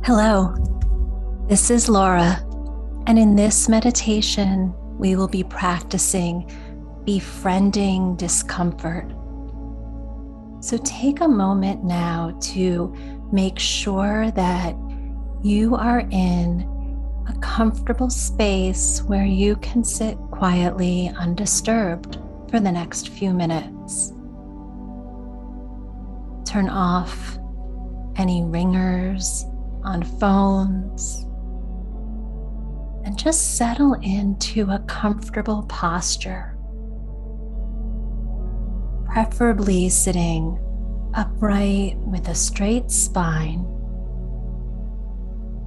Hello, this is Laura, and in this meditation, we will be practicing befriending discomfort. So take a moment now to make sure that you are in a comfortable space where you can sit quietly, undisturbed for the next few minutes. Turn off any ringers on phones, and just settle into a comfortable posture, preferably sitting upright with a straight spine,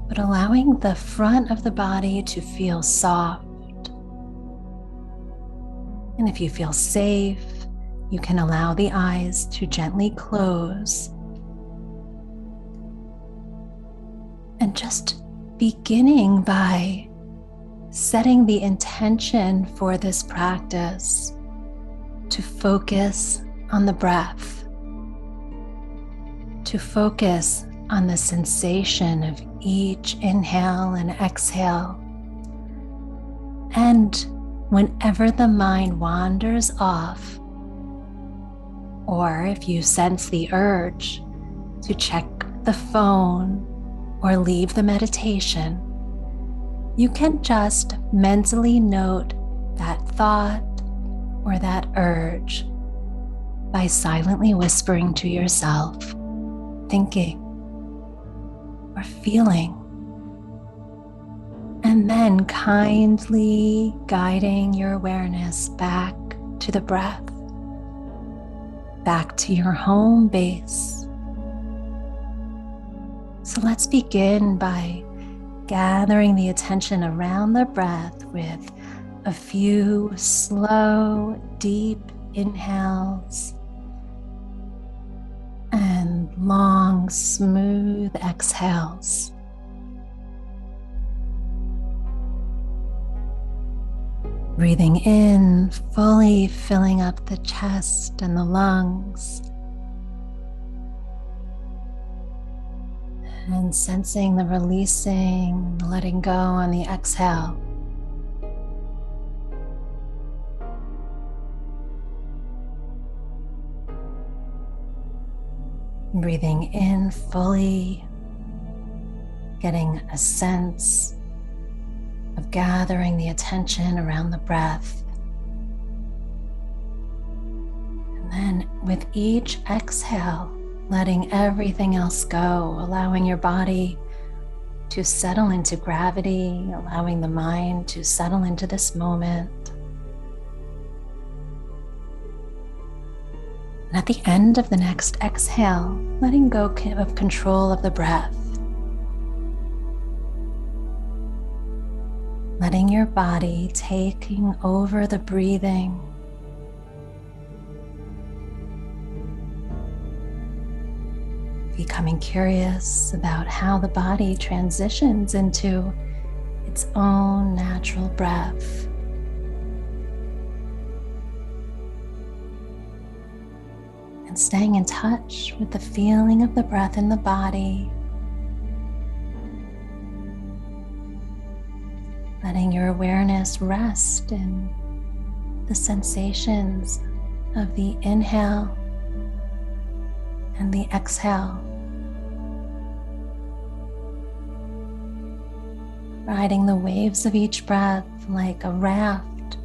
but allowing the front of the body to feel soft. And if you feel safe, you can allow the eyes to gently close. And just beginning by setting the intention for this practice to focus on the breath, to focus on the sensation of each inhale and exhale. And whenever the mind wanders off, or if you sense the urge to check the phone or leave the meditation, you can just mentally note that thought or that urge by silently whispering to yourself, thinking or feeling, and then kindly guiding your awareness back to the breath, back to your home base. So let's begin by gathering the attention around the breath with a few slow, deep inhales and long, smooth exhales. Breathing in, fully filling up the chest and the lungs, and sensing the releasing, the letting go on the exhale. Breathing in fully, getting a sense of gathering the attention around the breath. And then with each exhale, letting everything else go, allowing your body to settle into gravity, allowing the mind to settle into this moment. And at the end of the next exhale, letting go of control of the breath. Letting your body taking over the breathing. Becoming curious about how the body transitions into its own natural breath. And staying in touch with the feeling of the breath in the body. Letting your awareness rest in the sensations of the inhale and the exhale. Riding the waves of each breath like a raft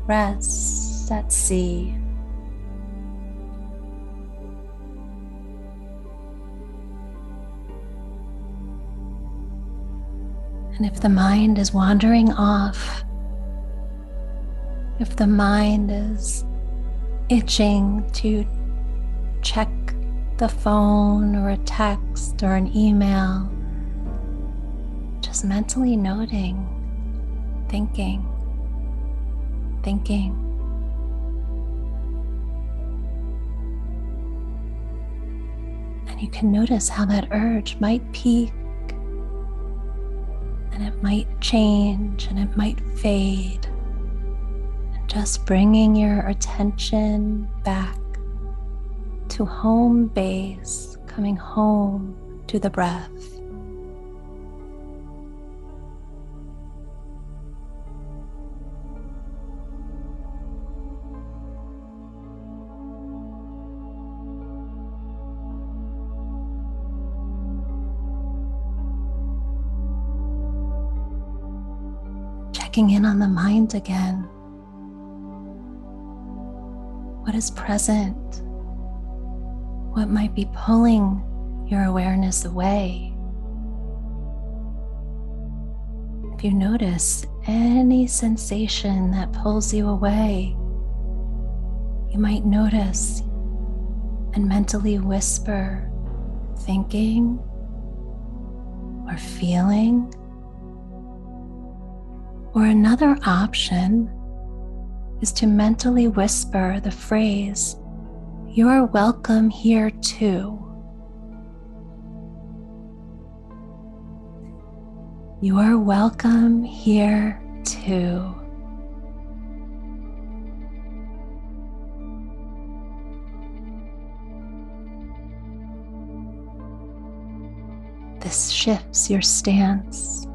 rests at sea. And if the mind is wandering off, if the mind is itching to check the phone or a text or an email, just mentally noting, thinking. And you can notice how that urge might peak and it might change and it might fade. And just bringing your attention back to home base, coming home to the breath. Checking in on the mind again. What is present? What might be pulling your awareness away? If you notice any sensation that pulls you away, you might notice and mentally whisper, thinking or feeling. Or another option is to mentally whisper the phrase, "You're welcome here too." You are welcome here too. This shifts your stance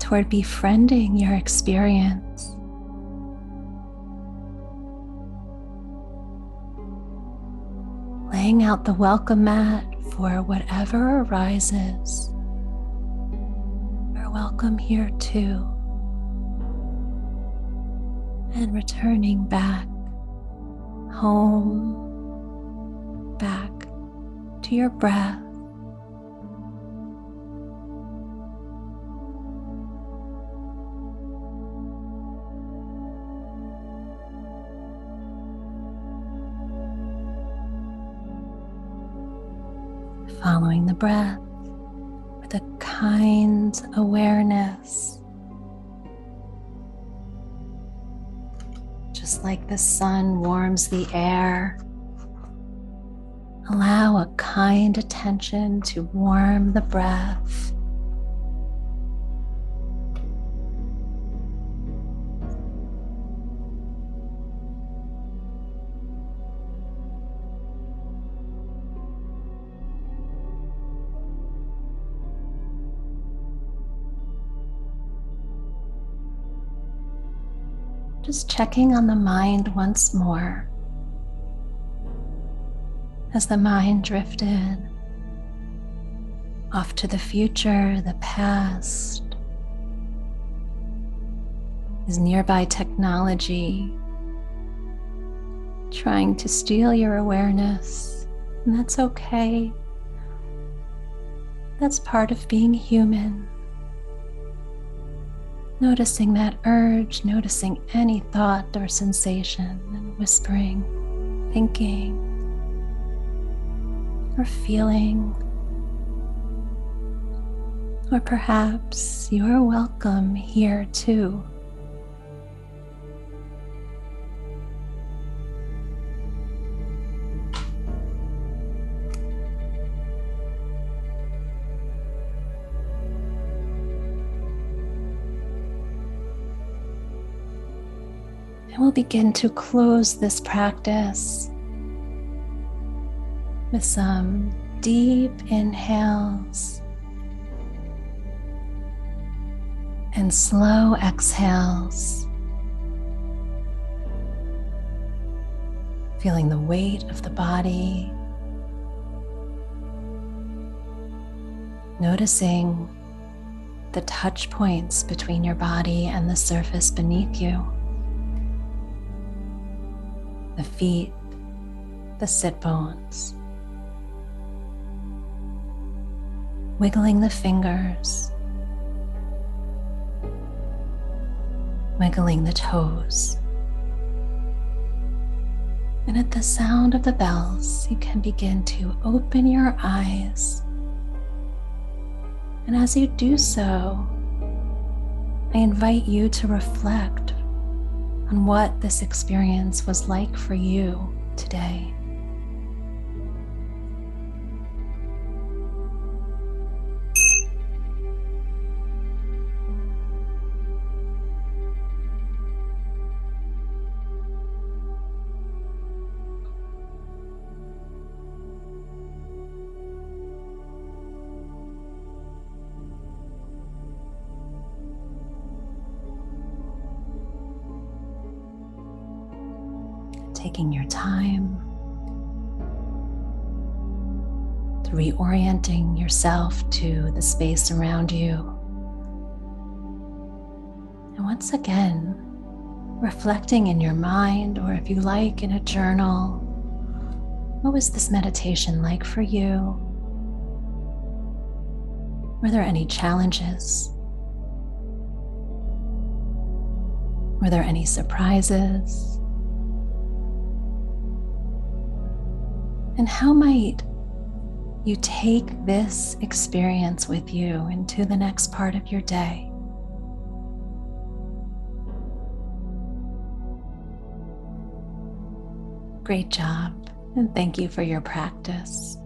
toward befriending your experience. Laying out the welcome mat for whatever arises. You're welcome here too. And returning back home, back to your breath. Following the breath with a kind awareness. Just like the sun warms the air, allow a kind attention to warm the breath. Just checking on the mind once more. As the mind drifted off to the future, the past, is nearby technology trying to steal your awareness, and that's okay. That's part of being human. Noticing that urge, noticing any thought or sensation, and whispering, thinking, or feeling. Or perhaps you're welcome here too. And we'll begin to close this practice with some deep inhales and slow exhales. Feeling the weight of the body. Noticing the touch points between your body and the surface beneath you. The feet, the sit bones. Wiggling the fingers. Wiggling the toes. And at the sound of the bells, you can begin to open your eyes. And as you do so, I invite you to reflect on what this experience was like for you today. taking your time, reorienting yourself to the space around you. And once again, reflecting in your mind, or if you like, in a journal, what was this meditation like for you? Were there any challenges? Were there any surprises? And how might you take this experience with you into the next part of your day? Great job, and thank you for your practice.